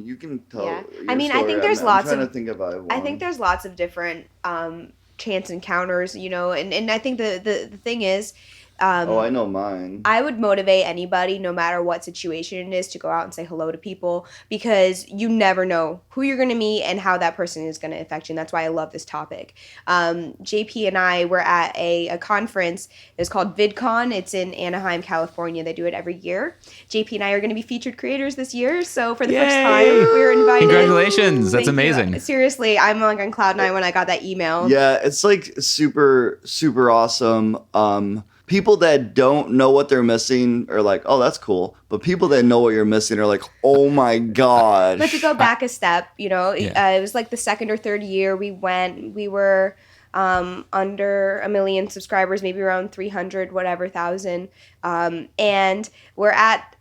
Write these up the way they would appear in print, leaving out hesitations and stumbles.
You can tell. Yeah. Your I mean, story. I think there's I'm lots trying of to think about one. I think there's lots of different chance encounters, and I think the thing is, Oh, I know mine. I would motivate anybody, no matter what situation it is, to go out and say hello to people, because you never know who you're going to meet and how that person is going to affect you. And that's why I love this topic. JP and I were at a conference. It's called VidCon. It's in Anaheim, California. They do it every year. JP and I are going to be featured creators this year. So for the first time, we were invited. Congratulations. That's Thank you. amazing. Seriously, I'm like on cloud nine when I got that email. Yeah, it's like super, super awesome. People that don't know what they're missing are like, oh, that's cool. But people that know what you're missing are like, oh my gosh. But to go back a step, it was like the second or third year we went. We were under 1 million subscribers, maybe around 300, whatever, thousand. And we're at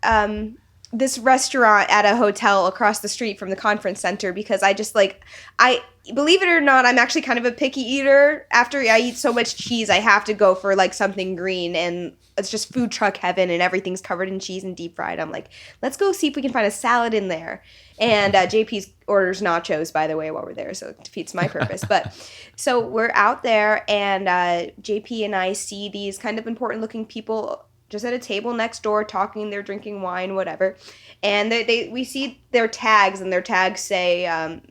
this restaurant at a hotel across the street from the conference center, because I believe it or not, I'm actually kind of a picky eater. After I eat so much cheese, I have to go for like something green, and it's just food truck heaven and everything's covered in cheese and deep fried. I'm like, let's go see if we can find a salad in there. And JP's orders nachos, by the way, while we're there, so it defeats my purpose. But so we're out there, and JP and I see these kind of important looking people just at a table next door talking. They're drinking wine, whatever, and we see their tags, and their tags say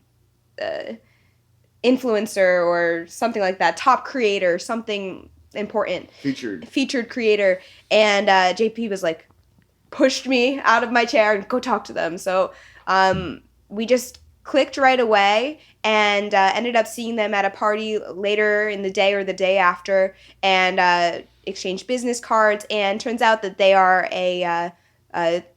influencer or something like that, top creator, something important, featured creator. And JP was like, pushed me out of my chair and go talk to them. So we just clicked right away, and ended up seeing them at a party later in the day or the day after, and exchanged business cards. And turns out that they are a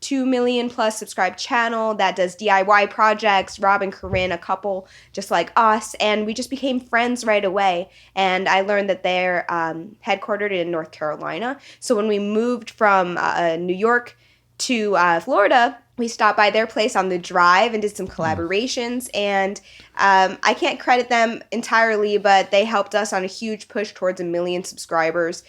2 million plus subscribed channel that does DIY projects. Rob and Corinne, a couple just like us, and we just became friends right away. And I learned that they're headquartered in North Carolina. So when we moved from New York to Florida, we stopped by their place on the drive and did some collaborations. And I can't credit them entirely, but they helped us on a huge push towards 1 million subscribers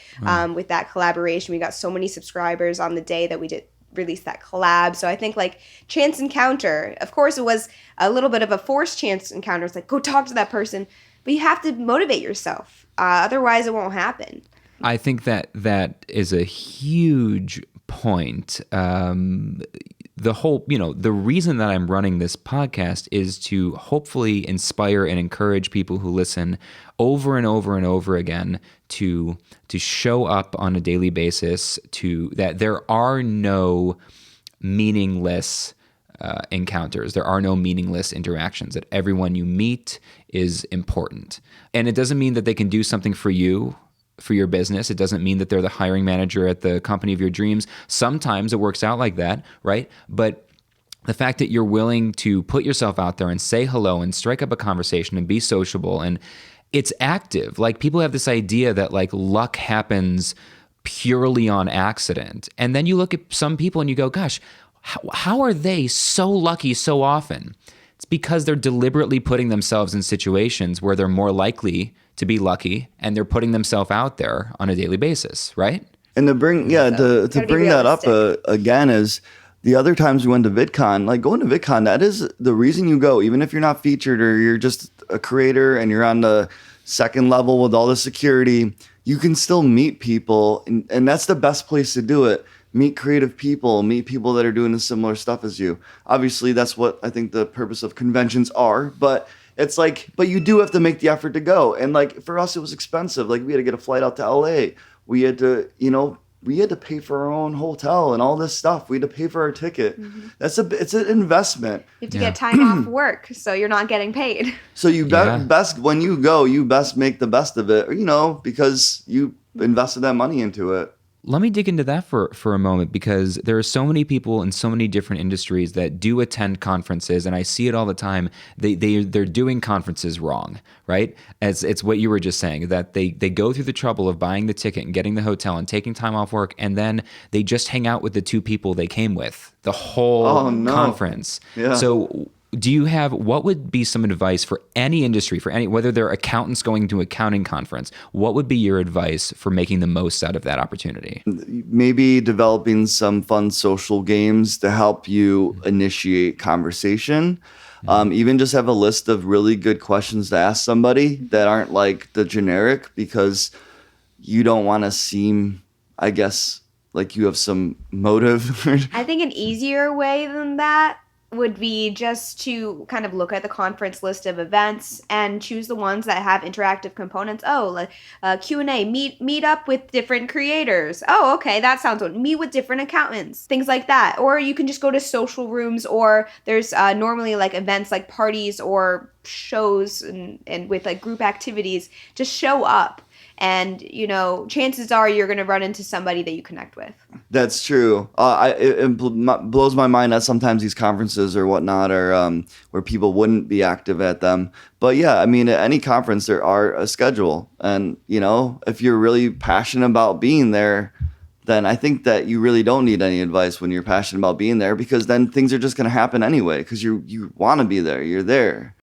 with that collaboration. We got so many subscribers on the day that we did release that collab. So I think like chance encounter, of course it was a little bit of a forced chance encounter. It's like, go talk to that person, but you have to motivate yourself. Otherwise it won't happen. I think that is a huge point. The whole, the reason that I'm running this podcast is to hopefully inspire and encourage people who listen over and over and over again to show up on a daily basis, that there are no meaningless encounters. There are no meaningless interactions, that everyone you meet is important. And it doesn't mean that they can do something for you, for your business. It doesn't mean that they're the hiring manager at the company of your dreams. Sometimes it works out like that, right? But the fact that you're willing to put yourself out there and say hello and strike up a conversation and be sociable, and it's active. Like, people have this idea that like luck happens purely on accident. And then you look at some people and you go, gosh, how are they so lucky so often? It's because they're deliberately putting themselves in situations where they're more likely to be lucky, and they're putting themselves out there on a daily basis, right? And to bring that up again is the other times we went to VidCon, like going to VidCon, that is the reason you go, even if you're not featured or you're just a creator and you're on the second level with all the security, you can still meet people. And that's the best place to do it. Meet creative people, meet people that are doing the similar stuff as you. Obviously, that's what I think the purpose of conventions are, but it's like, but you do have to make the effort to go. And like for us, it was expensive. Like we had to get a flight out to LA. We had to, pay for our own hotel and all this stuff. We had to pay for our ticket. Mm-hmm. It's an investment. You have to get time off work, so you're not getting paid. So you best, when you go, you best make the best of it, because you invested that money into it. Let me dig into that for a moment, because there are so many people in so many different industries that do attend conferences, and I see it all the time. They're doing conferences wrong, right? It's what you were just saying, that they go through the trouble of buying the ticket and getting the hotel and taking time off work, and then they just hang out with the two people they came with the whole conference. Yeah. So what would be some advice for any industry, whether they're accountants going to accounting conference, what would be your advice for making the most out of that opportunity? Maybe developing some fun social games to help you initiate conversation. Even just have a list of really good questions to ask somebody that aren't like the generic, because you don't want to seem, I guess, like you have some motive. I think an easier way than that would be just to kind of look at the conference list of events and choose the ones that have interactive components. Oh, like Q&A, meet up with different creators. Oh, okay, that sounds good. Meet with different accountants, things like that. Or you can just go to social rooms, or there's normally like events like parties or shows and with like group activities. Just show up. And, chances are you're going to run into somebody that you connect with. That's true. It blows my mind that sometimes these conferences or whatnot are where people wouldn't be active at them. But yeah, I mean, at any conference, there are a schedule. And, if you're really passionate about being there, then I think that you really don't need any advice when you're passionate about being there, because then things are just going to happen anyway, because you want to be there. You're there.